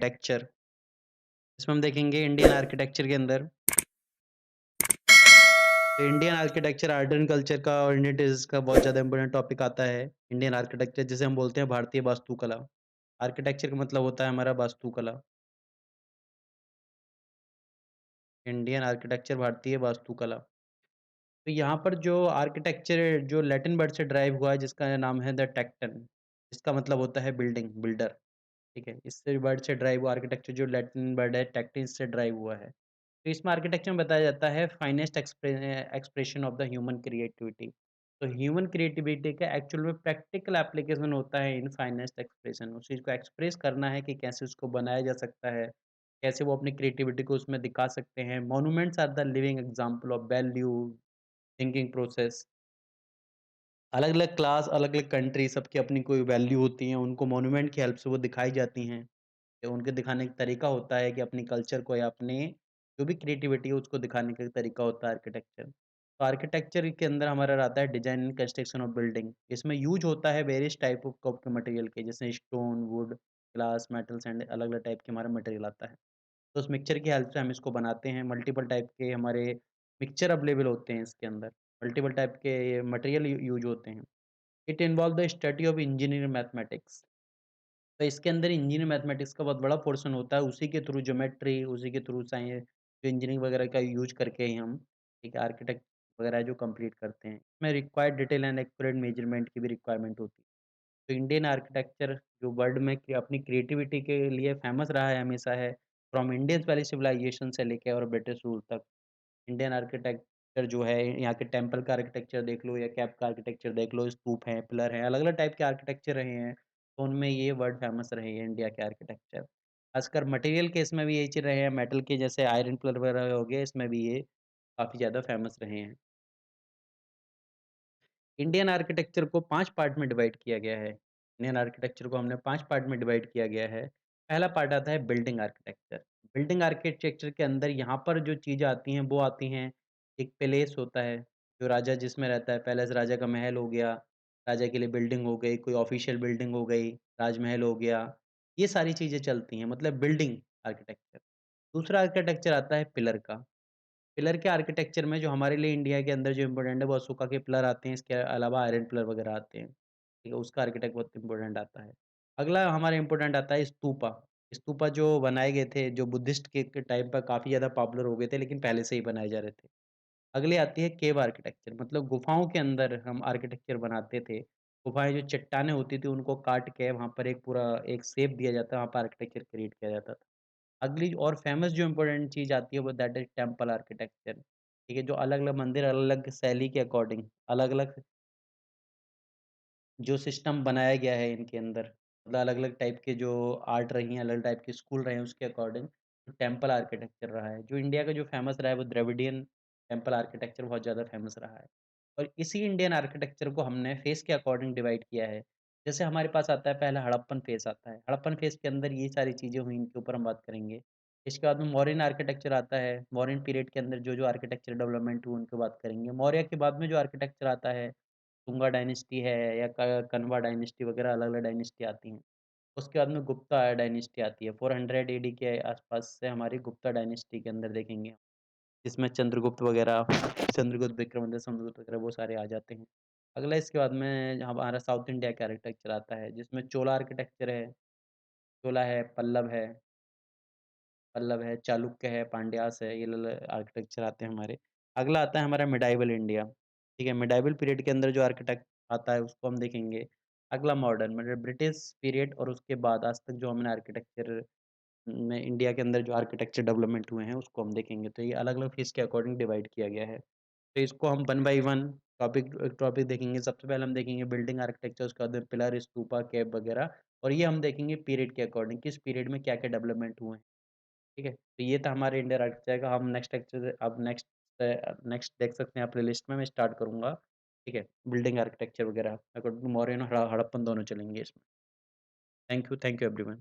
Texture इसमें हम देखेंगे इंडियन आर्किटेक्चर के अंदर Indian architecture art and culture का और इंडियन टेस्ट का बहुत ज़्यादा इंपॉर्टेंट टॉपिक आता है। इंडियन आर्किटेक्चर जिसे हम बोलते हैं भारतीय वास्तुकला। आर्किटेक्चर का मतलब होता है हमारा वास्तुकला। इंडियन आर्किटेक्चर भारतीय वास्तुकला। तो यहाँ पर जो आर्किटेक्चर जो लैटिन वर्ड से ड्राइव हुआ है जिसका नाम है द टेक्टन। इसका मतलब होता है बिल्डिंग, बिल्डर। ठीक है? इससे वर्ड से ड्राइव हुआ आर्किटेक्चर जो लैटिन वर्ड है टेक्टिन से ड्राइव हुआ है। तो इसमें आर्किटेक्चर में बताया जाता है finest expression of the human creativity. तो ह्यूमन क्रिएटिविटी का एक्चुअल में प्रैक्टिकल एप्लीकेशन होता है इन फाइनेस्ट एक्सप्रेशन। उस चीज़ को एक्सप्रेस करना है कि कैसे उसको बनाया जा सकता है, कैसे वो अपनी क्रिएटिविटी को उसमें दिखा सकते हैं। Monuments are the living example of value, thinking process. अलग-अलग क्लास, अलग-अलग कंट्री सबकी अपनी कोई वैल्यू होती है, उनको मॉन्यूमेंट की हेल्प से वो दिखाई जाती हैं। तो उनके दिखाने का तरीका होता है कि अपनी कल्चर को या अपने जो भी क्रिएटिविटी है उसको दिखाने का तरीका होता है आर्किटेक्चर। तो आर्किटेक्चर के अंदर हमारा आता है design and construction of building. इसमें यूज़ होता है वेरियस टाइप ऑफ के मटेरियल के जैसे stone, would, glass, metals and अलग-अलग टाइप के हमारा मटेरियल आता है। तो उस मिक्सचर की हेल्प से हम इसको बनाते हैं। मल्टीपल टाइप के हमारे मिक्सचर अवेलेबल होते हैं इसके अंदर। मल्टीपल टाइप के मटेरियल यूज़ होते हैं। It involve the study of engineering mathematics. तो इसके अंदर इंजीनियरिंग मैथमेटिक्स का बहुत बड़ा पोर्शन होता है, उसी के थ्रू ज्योमेट्री, उसी के थ्रू साइंस जो इंजीनियरिंग वगैरह का यूज़ करके ही हम एक आर्किटेक्ट वगैरह जो कंप्लीट करते हैं। इसमें required detail and accurate measurement की भी रिक्वायरमेंट होती है। तो इंडियन आर्किटेक्चर जो वर्ल्ड में कि अपनी क्रिएटिविटी के लिए फेमस रहा है हमेशा है, फ्रॉम इंडियंस वैली सिविलाइजेशन से लेके और ब्रिटिश रूल तक। इंडियन आर्किटेक्चर जो है, यहाँ के टेम्पल का आर्किटेक्चर देख लो या कैप का आर्किटेक्चर देख लो, स्तूप हैं, पिलर हैं, अलग-अलग टाइप के आर्किटेक्चर रहे हैं, तो उनमें ये वर्ड फेमस रहे हैं इंडिया के आर्किटेक्चर। खासकर मटेरियल के इसमें भी यही चीज़ रहे हैं, मेटल के जैसे आयरन पिलर वगैरह हो गए, इसमें भी ये काफ़ी ज़्यादा फेमस रहे हैं। इंडियन आर्किटेक्चर को 5 पार्ट में डिवाइड किया गया है। इंडियन आर्किटेक्चर को हमने 5 पार्ट में डिवाइड किया गया है। पहला पार्ट आता है बिल्डिंग आर्किटेक्चर। बिल्डिंग आर्किटेक्चर के अंदर यहाँ पर जो चीज़ें आती हैं, वो आती हैं, एक पैलेस होता है, जो राजा जिसमें रहता है, पैलेस राजा का महल हो गया, राजा के लिए बिल्डिंग हो गई, कोई ऑफ़िशियल बिल्डिंग हो गई, राजमहल हो गया, ये सारी चीज़ें चलती हैं, मतलब बिल्डिंग आर्किटेक्चर। दूसरा आर्किटेक्चर आता है पिलर का। पिलर के आर्किटेक्चर में जो हमारे लिए इंडिया के अंदर जो इम्पोर्टेंट है वो अशोका के पिलर आते हैं, इसके अलावा आयरन पिलर वगैरह आते हैं, ठीक है? उसका आर्किटेक्ट बहुत इम्पोर्टेंट आता है। अगला हमारा इम्पोर्टेंट आता है स्तूपा। स्तूपा जो बनाए गए थे, जो बुद्धिस्ट के टाइम पर काफ़ी ज़्यादा पॉपुलर हो गए थे, लेकिन पहले से ही बनाए जा रहे थे। अगली आती है केव आर्किटेक्चर, मतलब गुफाओं के अंदर हम आर्किटेक्चर बनाते थे। गुफाएँ जो चट्टानें होती थी, उनको काट के वहाँ पर एक पूरा एक शेप दिया जाता है, वहाँ पर आर्किटेक्चर क्रिएट किया जाता था। अगली और फ़ेमस जो इम्पोर्टेंट चीज़ आती है वो दैट इज़ टेम्पल आर्किटेक्चर, ठीक है? जो अलग-अलग मंदिर अलग-अलग शैली के अकॉर्डिंग अलग-अलग जो सिस्टम बनाया गया है इनके अंदर, मतलब अलग-अलग टाइप के जो आर्ट रही हैं, अलग टाइप के स्कूल रहे हैं उसके अकॉर्डिंग टेम्पल आर्किटेक्चर रहा है। जो इंडिया का जो फ़ेमस रहा है वो द्रविडियन टेम्पल आर्किटेक्चर बहुत ज़्यादा फ़ेमस रहा है। और इसी इंडियन आर्किटेक्चर को हमने फ़ेज़ के अकॉर्डिंग डिवाइड किया है। जैसे हमारे पास आता है पहला हड़प्पन फ़ेज़ आता है। हड़प्पन फ़ेज़ के अंदर ये सारी चीज़ें हुई इनके ऊपर हम बात करेंगे। इसके बाद में मौर्यन आर्किटेक्चर आता है। मौर्यन पीरियड के अंदर जो-जो आर्किटेक्चर डेवलपमेंट हुए उनकी बात करेंगे। मौर्य के बाद में जो आर्किटेक्चर आता है शुंगा डायनेस्टी है या क कण्वा डायनेस्टी वगैरह अलग-अलग डायनेस्टी आती हैं। उसके बाद में गुप्ता डायनेस्टी आती है, 400 एडी के आसपास से हमारी गुप्ता डायनेस्टी के अंदर देखेंगे, जिसमें चंद्रगुप्त वगैरह, चंद्रगुप्त, विक्रमादित्य, समुद्रगुप्त वगैरह वो सारे आ जाते हैं। अगला इसके बाद में हमारा साउथ इंडिया का आर्किटेक्चर आता है, जिसमें चोला आर्किटेक्चर है, चोला है, पल्लव है, चालुक्य है, पांड्यास है, ये आर्किटेक्चर आते हैं हमारे। अगला आता है हमारा मिडाइवल इंडिया, ठीक है? मिडाइवल पीरियड के अंदर जो आर्किटेक्ट आता है उसको हम देखेंगे। अगला मॉडर्न मतलब ब्रिटिश पीरियड और उसके बाद आज तक जो हमने आर्किटेक्चर में इंडिया के अंदर जो आर्किटेक्चर डेवलपमेंट हुए हैं उसको हम देखेंगे। तो ये अलग-अलग फेज़ के अकॉर्डिंग डिवाइड किया गया है। तो इसको हम one by one topic topic देखेंगे। सबसे पहले हम देखेंगे बिल्डिंग आर्किटेक्चर, उसके बाद में पिलर, स्तूपा, केव वगैरह और ये हम देखेंगे पीरियड के अकॉर्डिंग, किस पीरियड में क्या-क्या डेवलपमेंट हुए हैं। ठीक है? तो ये था हमारे इंडियन आर्किटेक्चर का। हम नेक्स्ट लेक्चर से अब नेक्स्ट देख सकते हैं आप प्लेलिस्ट में मैं स्टार्ट करूँगा। ठीक है? बिल्डिंग आर्किटेक्चर वगैरह अकॉर्डिंग टू मौर्यन और हड़प्पन दोनों चलेंगे इसमें। Thank you everyone.